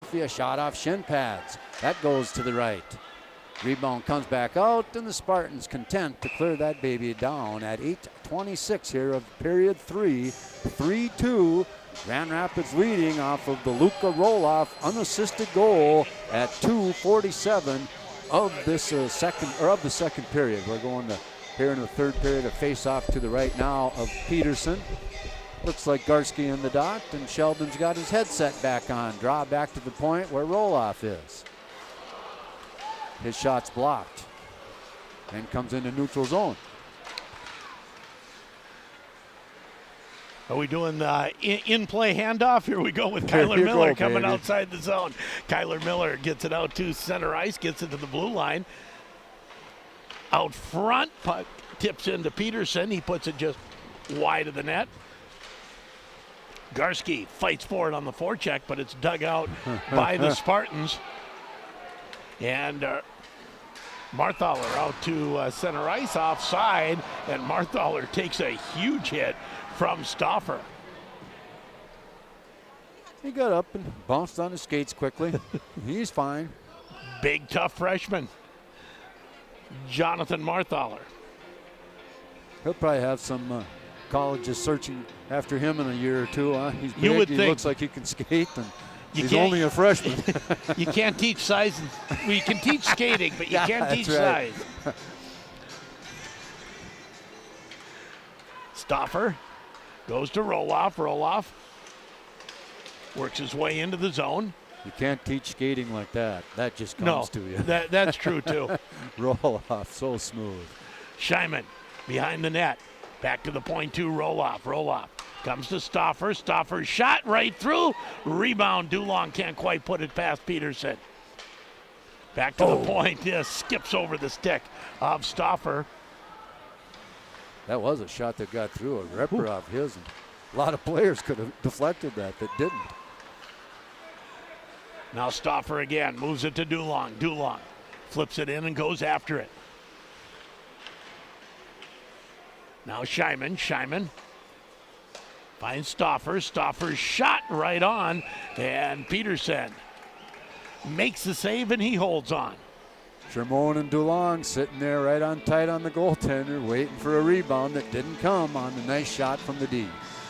Philadelphia. Shot off shin pads. That goes to the right. Rebound comes back out, and the Spartans content to clear that baby down at 8:26 here of period 3. 3-2. Grand Rapids leading off of the Luka Roloff unassisted goal at 2:47 of this second period. We're going to here in the third period, a face-off to the right now of Peterson. Looks like Garski in the dot, and Sheldon's got his headset back on. Draw back to the point where Roloff is. His shot's blocked and comes into neutral zone. Are we doing in-play handoff? Here we go with Kyler Miller coming outside the zone. Kyler Miller gets it out to center ice, gets it to the blue line. Out front, puck tips into Peterson. He puts it just wide of the net. Garski fights for it on the forecheck, but it's dug out by the Spartans. And Marthaler out to center ice offside, and Marthaler takes a huge hit from Stauffer. He got up and bounced on his skates quickly. He's fine. Big, tough freshman, Jonathan Marthaler. He'll probably have some colleges searching after him in a year or two. He's big, you would he think. Looks like he can skate, and he's only a freshman. You can't teach size. Well, you can teach skating, but you can't teach size. Stauffer goes to Roloff. Roloff works his way into the zone. You can't teach skating like that. That just comes to you. That's true, too. Roloff, so smooth. Scheiman behind the net. Back to the point to Roloff. Roloff comes to Stauffer. Stauffer shot right through. Rebound. Dulong can't quite put it past Peterson. Back to the point. Skips over the stick of Stauffer. That was a shot that got through. A ripper off his. And a lot of players could have deflected that didn't. Now Stauffer again moves it to Dulong. Dulong flips it in and goes after it. Now Scheiman. Scheiman finds Stauffer. Stauffer's shot right on, and Peterson makes the save, and he holds on. Shermone and Dulong sitting there right on tight on the goaltender, waiting for a rebound that didn't come on the nice shot from the D.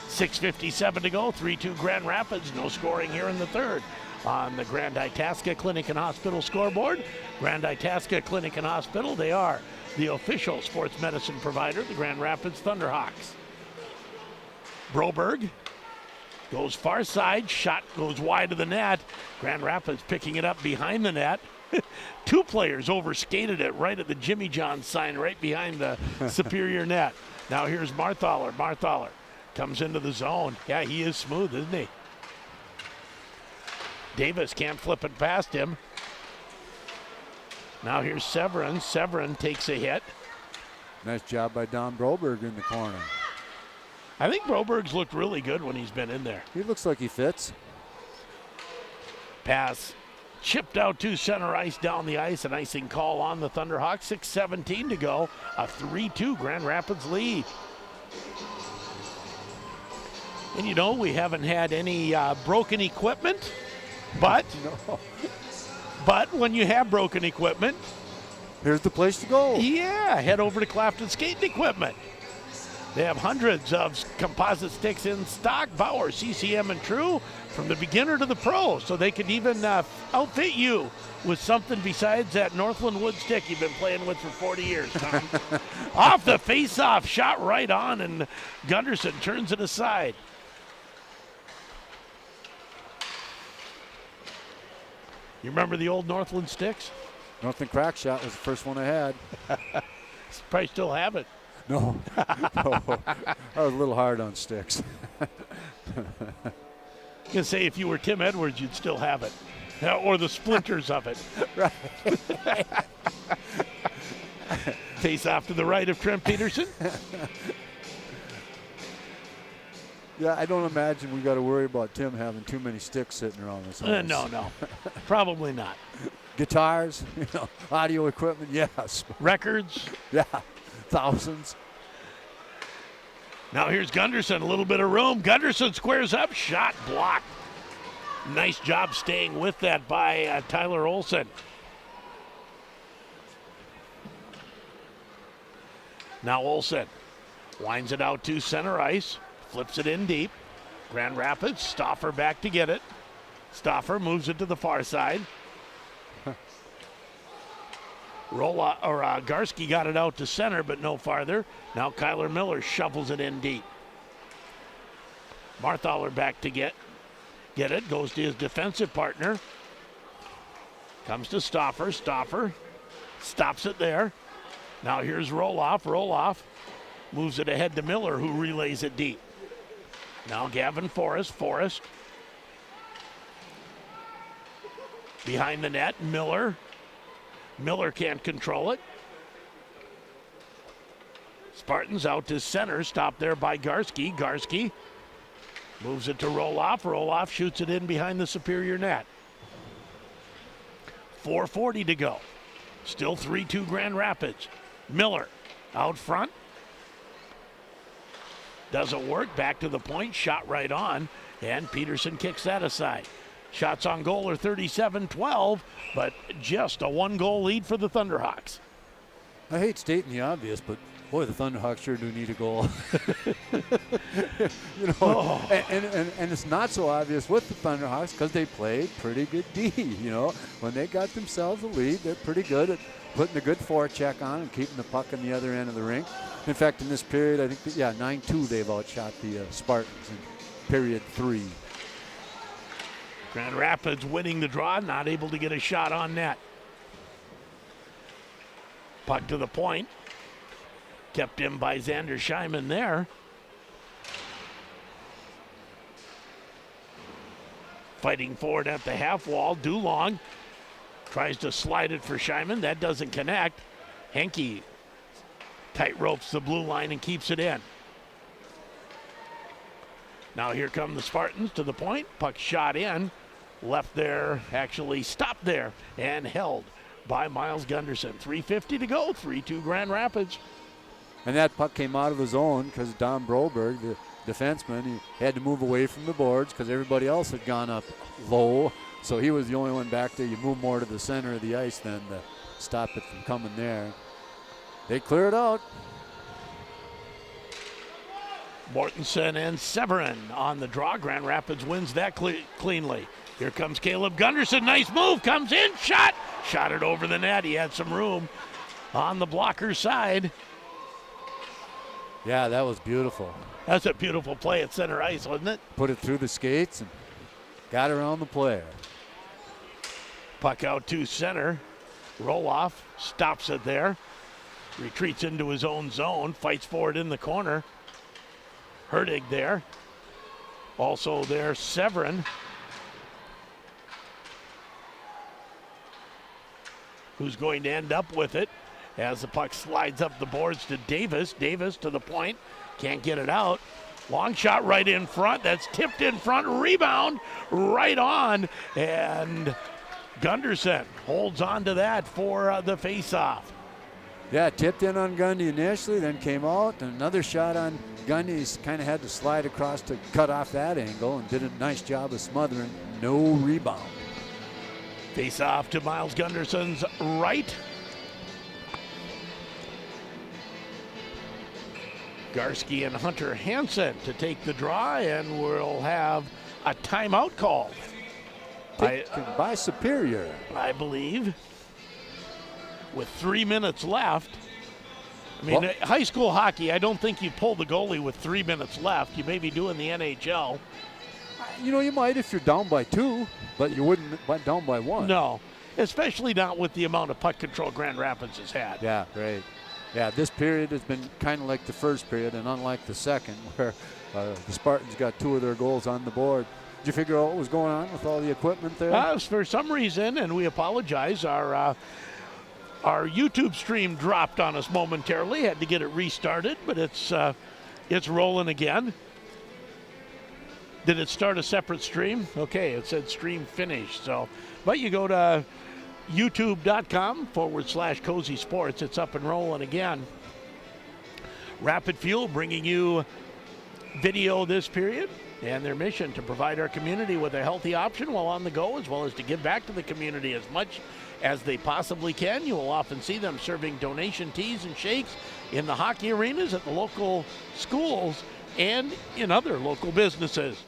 6:57 to go, 3-2 Grand Rapids. No scoring here in the third on the Grand Itasca Clinic and Hospital scoreboard. Grand Itasca Clinic and Hospital, they are the official sports medicine provider, the Grand Rapids Thunderhawks. Broberg goes far side, shot goes wide of the net. Grand Rapids picking it up behind the net. Two players overskated it right at the Jimmy John sign right behind the Superior net. Now here's Marthaler. Marthaler comes into the zone. Yeah, he is smooth, isn't he? Davis can't flip it past him. Now here's Severin. Severin takes a hit. Nice job by Don Broberg in the corner. I think Broberg's looked really good when he's been in there. He looks like he fits. Pass chipped out to center ice, down the ice. An icing call on the Thunderhawks. 6:17 to go. A 3-2 Grand Rapids lead. And you know, we haven't had any broken equipment, but No. But when you have broken equipment, Here's the place to go. Yeah, head over to Clafton Skating Equipment. They have hundreds of composite sticks in stock, Bauer, CCM, and True, from the beginner to the pro. So they could even outfit you with something besides that Northland wood stick you've been playing with for 40 years, Tom. Off the face-off, shot right on, and Gunderson turns it aside. You remember the old Northland sticks? Northland crack shot was the first one I had. Probably still have it. No. No. I was a little hard on sticks. I was going to say, if you were Tim Edwards, you'd still have it. Or the splinters of it. Right. Face off to the right of Trent Peterson. Yeah, I don't imagine we got to worry about Tim having too many sticks sitting around this house. No. Probably not. Guitars, audio equipment, yes. Records. Yeah, thousands. Now here's Gunderson, a little bit of room. Gunderson squares up, shot blocked. Nice job staying with that by Tyler Olson. Now Olson winds it out to center ice, flips it in deep. Grand Rapids, Stauffer back to get it. Stauffer moves it to the far side. Garski got it out to center, but no farther. Now Kyler Miller shovels it in deep. Marthaler back to get it, goes to his defensive partner. Comes to Stauffer. Stauffer stops it there. Now here's Roloff moves it ahead to Miller, who relays it deep. Now Gavin Forrest behind the net. Miller can't control it. Spartans out to center, stopped there by Garski. Garski moves it to Roloff. Roloff shoots it in behind the Superior net. 4:40 to go. Still 3-2 Grand Rapids. Miller out front. Doesn't work. Back to the point. Shot right on. And Peterson kicks that aside. Shots on goal are 37-12, but just a 1-goal lead for the Thunderhawks. I hate stating the obvious, but boy, the Thunderhawks sure do need a goal. And it's not so obvious with the Thunderhawks because they played pretty good D. When they got themselves a lead, they're pretty good at putting a good forecheck on and keeping the puck on the other end of the rink. In fact, in this period, I think, 9-2 they've outshot the Spartans in period 3. Grand Rapids winning the draw, not able to get a shot on net. Puck to the point. Kept in by Xander Scheiman there. Fighting forward at the half wall. Dulong tries to slide it for Scheiman. That doesn't connect. Henke tight ropes the blue line and keeps it in. Now here come the Spartans to the point. Puck shot in. Left there, actually stopped there and held by Miles Gunderson. 3:50 to go, 3-2 Grand Rapids. And that puck came out of his own because Don Broberg, the defenseman, he had to move away from the boards because everybody else had gone up low. So he was the only one back there. You move more to the center of the ice then to stop it from coming there. They clear it out. Mortensen and Severin on the draw. Grand Rapids wins that cleanly. Here comes Caleb Gunderson. Nice move. Comes in. Shot. Shot it over the net. He had some room on the blocker side. Yeah, that was beautiful. That's a beautiful play at center ice, wasn't it? Put it through the skates and got around the player. Puck out to center. Roloff stops it there. Retreats into his own zone. Fights for it in the corner. Herdig there. Also there, Severin. Who's going to end up with it as the puck slides up the boards to Davis. Davis to the point. Can't get it out. Long shot right in front. That's tipped in front. Rebound right on. And Gunderson holds on to that for the faceoff. Yeah, tipped in on Gundy initially, then came out. And another shot on Gundy. He's kind of had to slide across to cut off that angle and did a nice job of smothering. No rebound. Face off to Miles Gunderson's right. Garski and Hunter Hansen to take the draw, and we'll have a timeout call. By Superior, I believe. With 3 minutes left. I mean, high school hockey, I don't think you pull the goalie with 3 minutes left. You may be doing the NHL. You might if you're down by 2, but you wouldn't down by 1. No, especially not with the amount of puck control Grand Rapids has had. Yeah, great. Yeah, this period has been kind of like the first period and unlike the second where the Spartans got 2 of their goals on the board. Did you figure out what was going on with all the equipment there? For some reason, and we apologize, our YouTube stream dropped on us momentarily. Had to get it restarted, but it's rolling again. Did it start a separate stream? Okay, it said stream finished. But you go to youtube.com/Cozy Sports. It's up and rolling again. Rapid Fuel bringing you video this period. and their mission to provide our community with a healthy option while on the go, as well as to give back to the community as much as they possibly can. You will often see them serving donation teas and shakes in the hockey arenas, at the local schools, and in other local businesses.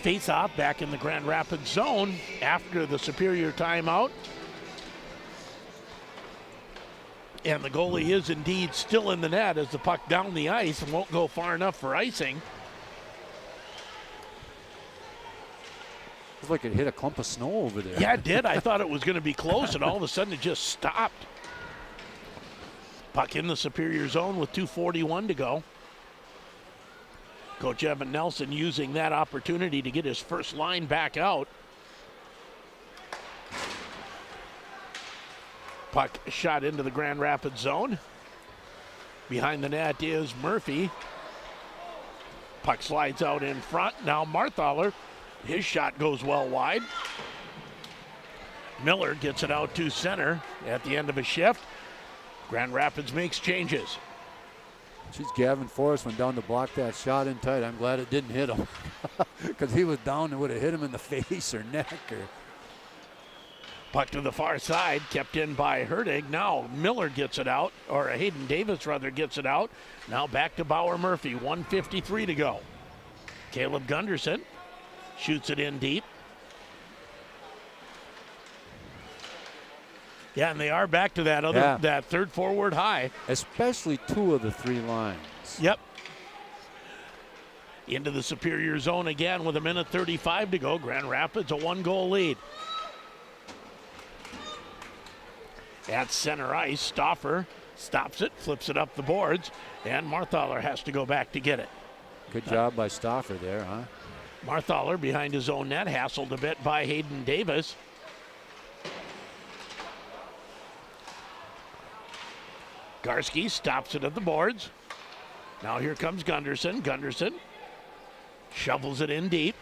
Face-off back in the Grand Rapids zone after the Superior timeout. And the goalie is indeed still in the net as the puck down the ice and won't go far enough for icing. It's like it hit a clump of snow over there. Yeah, it did. I thought it was going to be close, and all of a sudden it just stopped. Puck in the Superior zone with 2:41 to go. Coach Evan Nelson using that opportunity to get his first line back out. Puck shot into the Grand Rapids zone. Behind the net is Murphy. Puck slides out in front. Now Marthaler, his shot goes well wide. Miller gets it out to center at the end of a shift. Grand Rapids makes changes. Jeez, Gavin Forrest went down to block that shot in tight. I'm glad it didn't hit him, because he was down and would have hit him in the face or neck. Puck to the far side, kept in by Herdig. Now Miller gets it out, or Hayden Davis rather gets it out. Now back to Bauer Murphy, 1:53 to go. Caleb Gunderson shoots it in deep. Yeah, and they are back to that that third forward high. Especially two of the three lines. Yep. Into the Superior zone again with 1:35 to go. Grand Rapids a 1-goal lead. At center ice, Stauffer stops it, flips it up the boards, and Marthaler has to go back to get it. Good job by Stauffer there, huh? Marthaler behind his own net, hassled a bit by Hayden Davis. Garski stops it at the boards. Now here comes Gunderson. Gunderson shovels it in deep.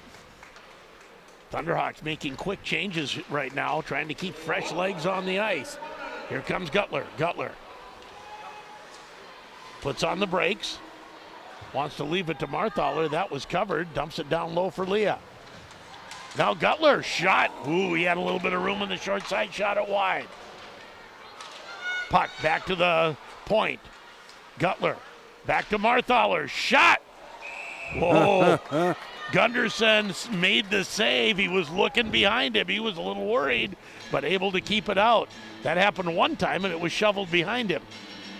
Thunderhawks making quick changes right now, trying to keep fresh legs on the ice. Here comes Gutler. Gutler puts on the brakes. Wants to leave it to Marthaler. That was covered. Dumps it down low for Leah. Now Gutler, shot. Ooh, he had a little bit of room in the short side, shot it wide. Puck back to the point. Gutler back to Marthaler. Shot. Whoa. Gunderson made the save. He was looking behind him. He was a little worried, but able to keep it out. That happened one time, and it was shoveled behind him.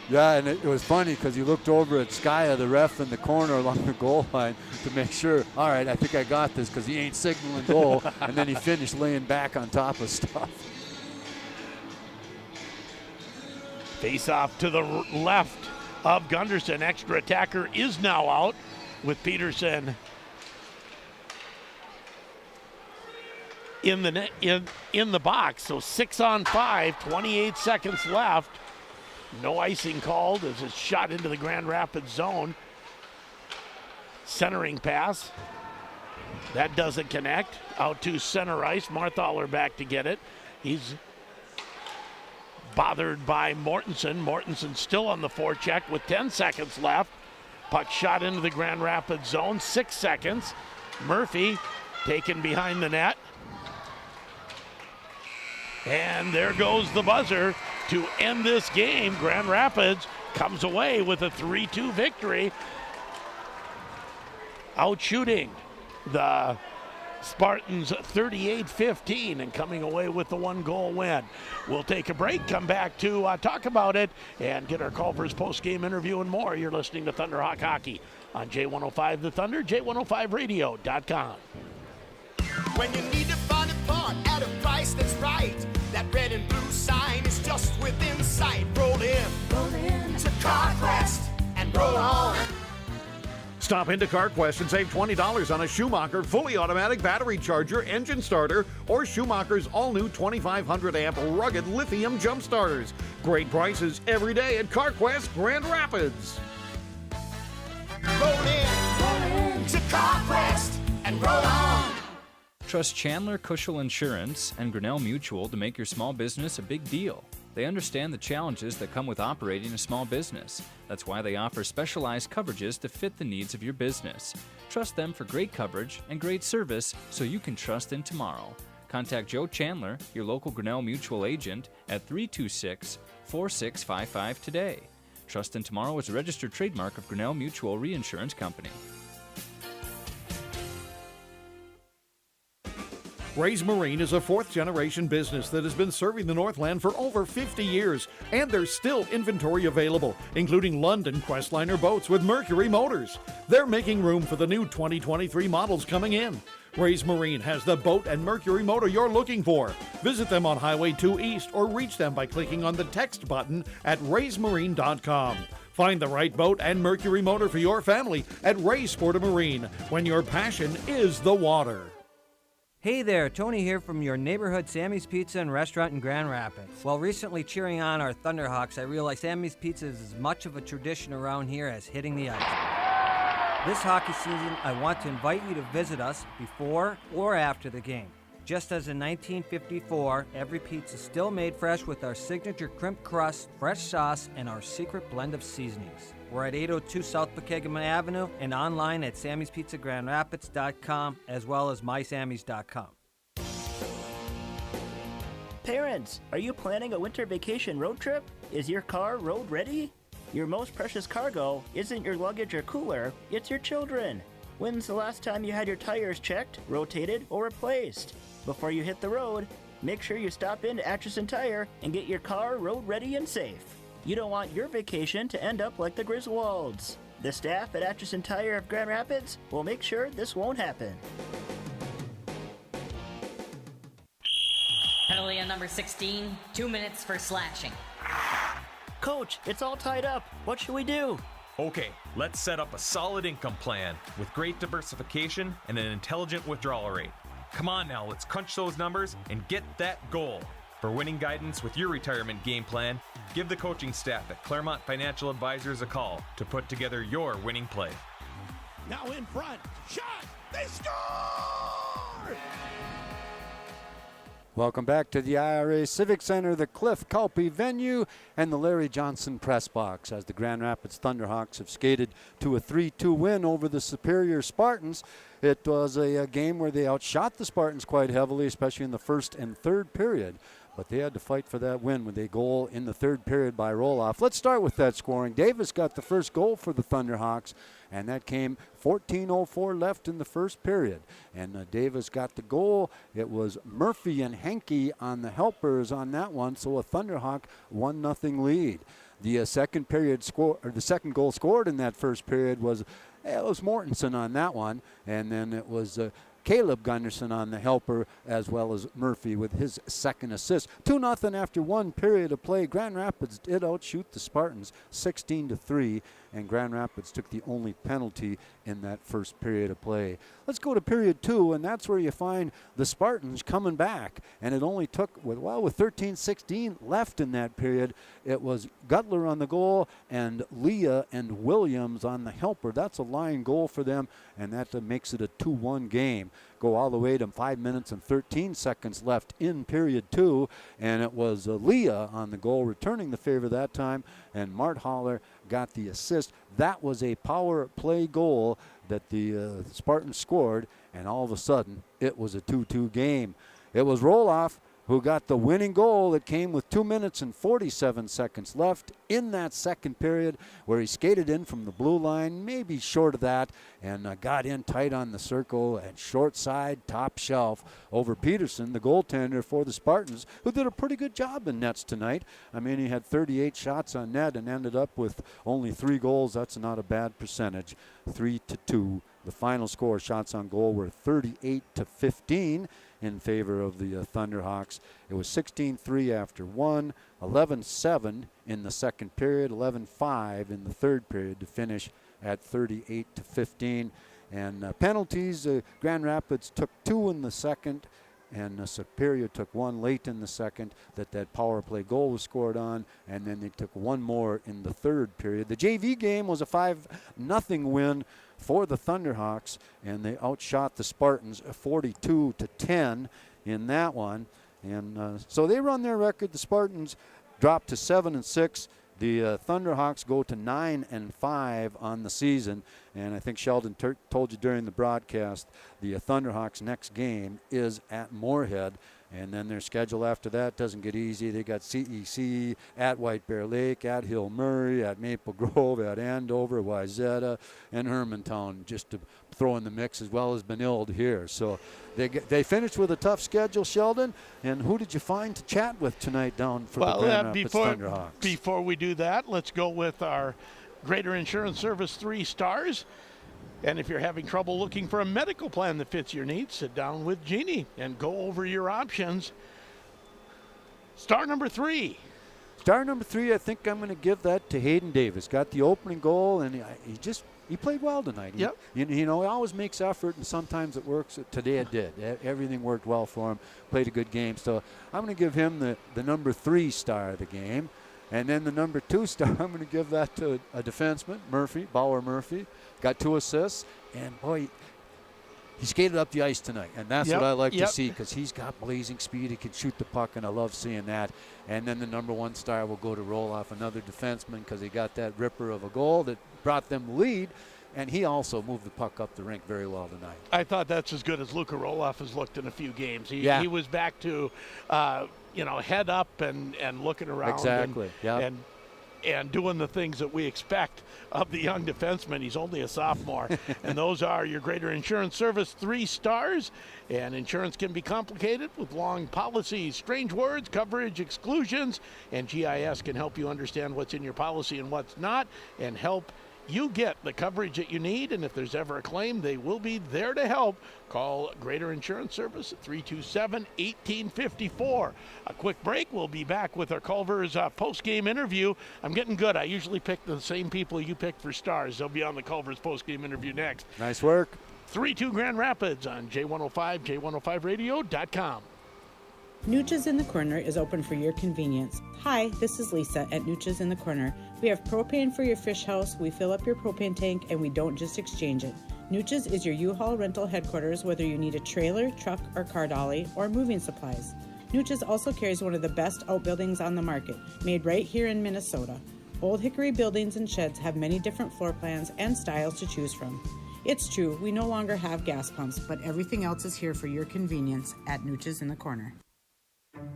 Yeah, and it was funny because he looked over at Skya, the ref in the corner along the goal line, to make sure, all right, I think I got this, because he ain't signaling goal. And then he finished laying back on top of stuff. Face off to the left of Gunderson. Extra attacker is now out with Peterson in the net, in the box. So 6-on-5, 28 seconds left. No icing called as it's shot into the Grand Rapids zone. Centering pass. That doesn't connect. Out to center ice. Marthaler back to get it. He's bothered by Mortensen. Mortensen still on the forecheck with 10 seconds left. Puck shot into the Grand Rapids zone. 6 seconds. Murphy taken behind the net. And there goes the buzzer to end this game. Grand Rapids comes away with a 3-2 victory, outshooting the Spartans 38-15 and coming away with the 1-goal win. We'll take a break, come back to talk about it, and get our Culver's post-game interview and more. You're listening to Thunderhawk Hockey on J105 The Thunder, J105radio.com. When you need to find a part at a price that's right, that red and blue sign is just within sight. Roll in to CarQuest and roll on. Stop into CarQuest and save $20 on a Schumacher fully automatic battery charger, engine starter, or Schumacher's all-new 2,500-amp rugged lithium jump starters. Great prices every day at CarQuest Grand Rapids. Roll in to CarQuest and roll on. Trust Chandler Cushel Insurance and Grinnell Mutual to make your small business a big deal. They understand the challenges that come with operating a small business. That's why they offer specialized coverages to fit the needs of your business. Trust them for great coverage and great service so you can trust in tomorrow. Contact Joe Chandler, your local Grinnell Mutual agent, at 326-4655 today. Trust in Tomorrow is a registered trademark of Grinnell Mutual Reinsurance Company. Ray's Marine is a fourth-generation business that has been serving the Northland for over 50 years, and there's still inventory available, including London Questliner boats with Mercury motors. They're making room for the new 2023 models coming in. Ray's Marine has the boat and Mercury motor you're looking for. Visit them on Highway 2 East or reach them by clicking on the text button at raysmarine.com. Find the right boat and Mercury motor for your family at Ray's Sport Marine, when your passion is the water. Hey there, Tony here from your neighborhood Sammy's Pizza and Restaurant in Grand Rapids. While recently cheering on our Thunderhawks, I realized Sammy's Pizza is as much of a tradition around here as hitting the ice. This hockey season, I want to invite you to visit us before or after the game. Just as in 1954, every pizza is still made fresh with our signature crimp crust, fresh sauce, and our secret blend of seasonings. We're at 802 South Pokegama Avenue and online at Sammy'sPizzaGrandRapids.com as well as mysammys.com. Parents, are you planning a winter vacation road trip? Is your car road ready? Your most precious cargo isn't your luggage or cooler, it's your children. When's the last time you had your tires checked, rotated, or replaced? Before you hit the road, make sure you stop into Atchison Tire and get your car road ready and safe. You don't want your vacation to end up like the Griswolds. The staff at Atchison Tire of Grand Rapids will make sure this won't happen. Penalty on number 16, 2 minutes for slashing. Coach, it's all tied up. What should we do? Okay, let's set up a solid income plan with great diversification and an intelligent withdrawal rate. Come on now, let's crunch those numbers and get that goal. For winning guidance with your retirement game plan, give the coaching staff at Claremont Financial Advisors a call to put together your winning play. Now in front, shot, they score! Welcome back to the IRA Civic Center, the Cliff Calpe venue, and the Larry Johnson press box as the Grand Rapids Thunderhawks have skated to a 3-2 win over the superior Spartans. It was a game where they outshot the Spartans quite heavily, especially in the first and third period. But they had to fight for that win with a goal in the third period by Roloff. Let's start with that scoring. Davis got the first goal for the Thunderhawks, and that came 14:04 left in the first period. And Davis got the goal. It was Murphy and Henke on the helpers on that one, so a Thunderhawk 1-0 lead. The second goal scored in that first period was Mortensen on that one, and then it was Caleb Gunderson on the helper, as well as Murphy with his second assist. 2-0 after one period of play. Grand Rapids did outshoot the Spartans 16-3, and Grand Rapids took the only penalty in that first period of play. Let's go to period two, and that's where you find the Spartans coming back. And it only took, with 13-16 left in that period, it was Gutler on the goal and Leah and Williams on the helper. That's a line goal for them, and that makes it a 2-1 game. Go all the way to 5 minutes and 13 seconds left in period two, and it was Leah on the goal, returning the favor that time, and Mart Haller got the assist. That was a power play goal that the Spartans scored, and all of a sudden it was a 2-2 game. It was Roloff who got the winning goal that came with 2 minutes and 47 seconds left in that second period, where he skated in from the blue line, maybe short of that, and got in tight on the circle and short side, top shelf over Peterson, the goaltender for the Spartans, who did a pretty good job in nets tonight. I mean, he had 38 shots on net and ended up with only 3 goals. That's not a bad percentage. 3-2. The final score, shots on goal, were 38-15 in favor of the Thunderhawks. It was 16-3 after one, 11-7 in the second period, 11-5 in the third period to finish at 38-15. And penalties, Grand Rapids took 2 in the second, and Superior took 1 late in the second that power play goal was scored on, and then they took 1 more in the third period. The JV game was a 5-0 win for the Thunderhawks, and they outshot the Spartans 42-10 in that one. And so they run their record. The Spartans drop to 7-6. The Thunderhawks go to 9-5 on the season, and I think Sheldon told you during the broadcast the Thunderhawks' next game is at Moorhead, and then their schedule after that doesn't get easy. They got CEC at White Bear Lake, at Hill Murray, at Maple Grove, at Andover, Wayzata, and Hermantown, just to throw in the mix, as well as Benilde here. So they finished with a tough schedule, Sheldon. And who did you find to chat with tonight down for the Grand Rapids Thunderhawks? Before we do that, let's go with our Greater Insurance Service 3 stars. And if you're having trouble looking for a medical plan that fits your needs, sit down with Jeannie and go over your options. Star number 3. Star number 3, I think I'm going to give that to Hayden Davis. Got the opening goal, and he played well tonight. Yep. He always makes effort, and sometimes it works. Today it did. Everything worked well for him. Played a good game. So I'm going to give him the number 3 star of the game. And then the number 2 star, I'm going to give that to a defenseman, Bauer Murphy. Got 2 assists, and boy, he skated up the ice tonight, and that's what I like to see, because he's got blazing speed. He can shoot the puck, and I love seeing that. And then the number 1 star will go to Roloff, another defenseman, because he got that ripper of a goal that brought them the lead, and he also moved the puck up the rink very well tonight. I thought that's as good as Luka Roloff has looked in a few games. He was back to, head up and looking around. Exactly, and doing the things that we expect of the young defenseman. He's only a sophomore. And those are your Greater Insurance Service 3 stars. And insurance can be complicated with long policies, strange words, coverage, exclusions. And GIS can help you understand what's in your policy and what's not, and help you get the coverage that you need. And if there's ever a claim, they will be there to help. Call Greater Insurance Service at 327-1854. A quick break. We'll be back with our Culver's post-game interview. I'm getting good. I usually pick the same people you picked for stars. They'll be on the Culver's post-game interview next. Nice work. 3-2 Grand Rapids on J105, J105radio.com. Nooch's in the Corner is open for your convenience. Hi, this is Lisa at Nooch's in the Corner. We have propane for your fish house, we fill up your propane tank, and we don't just exchange it. Nooch's is your U-Haul rental headquarters, whether you need a trailer, truck, or car dolly, or moving supplies. Nooch's also carries one of the best outbuildings on the market, made right here in Minnesota. Old Hickory buildings and sheds have many different floor plans and styles to choose from. It's true, we no longer have gas pumps, but everything else is here for your convenience at Nooch's in the Corner.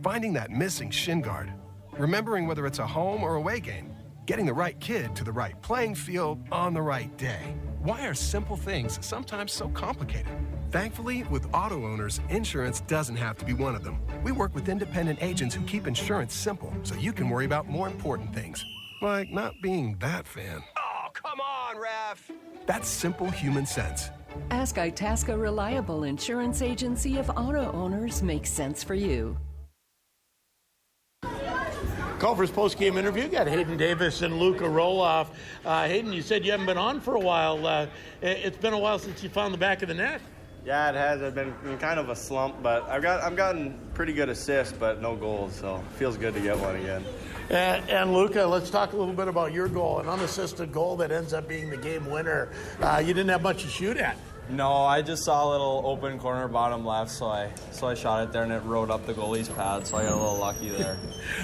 Finding that missing shin guard, remembering whether it's a home or away game, getting the right kid to the right playing field on the right day. Why are simple things sometimes so complicated? Thankfully, with auto owners, insurance doesn't have to be one of them. We work with independent agents who keep insurance simple, so you can worry about more important things, like not being that fan. Oh, come on, ref! That's simple human sense. Ask Itasca Reliable Insurance Agency if auto owners make sense for you. Culver's post-game interview. Got Hayden Davis and Luka Roloff. Hayden, you said you haven't been on for a while. It's been a while since you found the back of the net. Yeah, it has. I've been in kind of a slump, but I've gotten pretty good assists, but no goals, so it feels good to get one again. And Luka, let's talk a little bit about your goal, an unassisted goal that ends up being the game winner. You didn't have much to shoot at. No, I just saw a little open corner bottom left, so I shot it there, and it rode up the goalie's pad, so I got a little lucky there.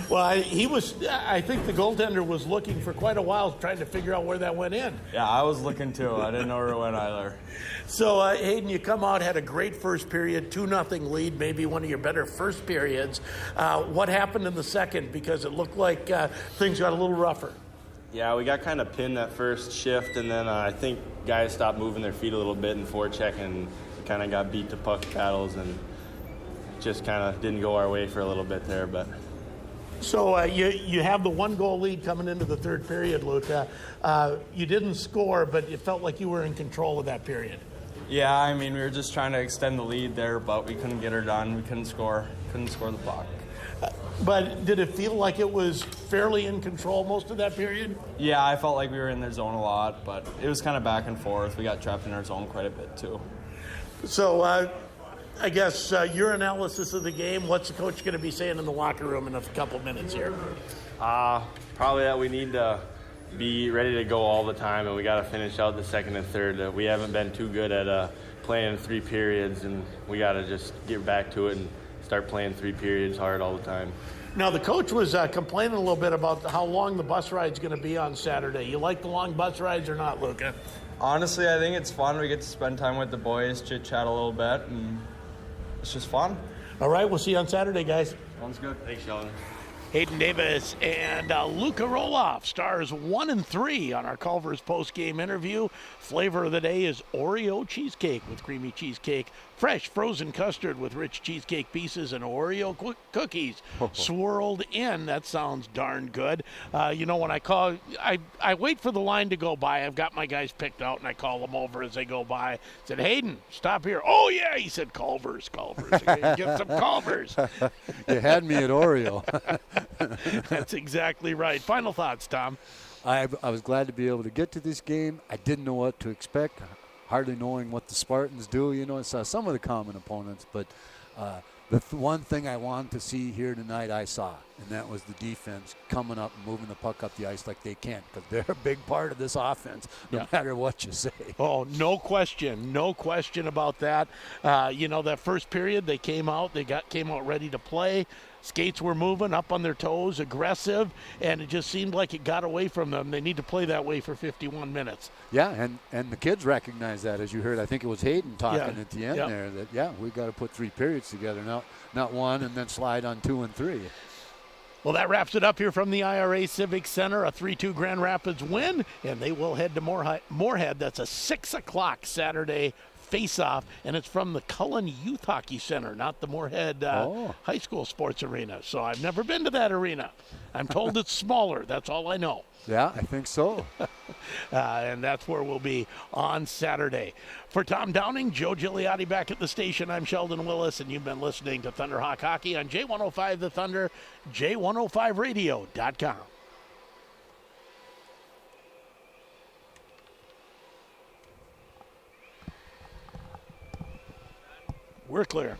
Well, I think the goaltender was looking for quite a while, trying to figure out where that went in. Yeah, I was looking too. I didn't know where it went either. So, Hayden, you come out, had a great first period, 2-0 lead, maybe one of your better first periods. What happened in the second? Because it looked like things got a little rougher. Yeah, we got kind of pinned that first shift, and then I think guys stopped moving their feet a little bit in forecheck and kind of got beat to puck battles and just kind of didn't go our way for a little bit there. But So you have the 1-goal lead coming into the third period, Luka. You didn't score, but it felt like you were in control of that period. Yeah, I mean, we were just trying to extend the lead there, but we couldn't get her done. We couldn't score the puck. But did it feel like it was fairly in control most of that period? Yeah, I felt like we were in their zone a lot, but it was kind of back and forth. We got trapped in our zone quite a bit, too. So I guess your analysis of the game, what's the coach going to be saying in the locker room in a couple minutes here? Probably that we need to be ready to go all the time, and we got to finish out the second and third. We haven't been too good at playing 3 periods, and we got to just get back to it and start playing 3 periods hard all the time. Now, the coach was complaining a little bit about how long the bus ride's going to be on Saturday. You like the long bus rides or not, Luca? Honestly, I think it's fun. We get to spend time with the boys, chit-chat a little bit, and it's just fun. All right, we'll see you on Saturday, guys. Sounds good. Thanks, Sheldon. Hayden Davis and Luca Roloff, stars 1 and 3 on our Culver's post-game interview. Flavor of the day is Oreo cheesecake with creamy cheesecake, fresh frozen custard with rich cheesecake pieces, and Oreo cookies swirled in. That sounds darn good. When I wait for the line to go by. I've got my guys picked out, and I call them over as they go by. I said, Hayden, stop here. Oh, yeah, he said, Culver's. Get some Culver's. You had me at Oreo. That's exactly right. Final thoughts, Tom. I was glad to be able to get to this game. I didn't know what to expect, hardly knowing what the Spartans do. I saw some of the common opponents, but the one thing I wanted to see here tonight I saw, and that was the defense coming up and moving the puck up the ice like they can, because they're a big part of this offense, no matter what you say. Oh, no question about that. That first period, they came out ready to play. Skates were moving up on their toes, aggressive, and it just seemed like it got away from them. They need to play that way for 51 minutes. Yeah, and the kids recognize that, as you heard. I think it was Hayden talking at the end there that, we got to put 3 periods together, not 1, and then slide on 2 and 3. Well, that wraps it up here from the IRA Civic Center, a 3-2 Grand Rapids win, and they will head to Moorhead. That's a 6 o'clock Saturday face-off, and it's from the Cullen Youth Hockey Center, not the Moorhead High School Sports Arena. So I've never been to that arena. I'm told it's smaller. That's all I know. Yeah, I think so. And that's where we'll be on Saturday. For Tom Downing, Joe Gigliotti back at the station, I'm Sheldon Willis, and you've been listening to Thunderhawk Hockey on J105 The Thunder, J105radio.com. We're clear.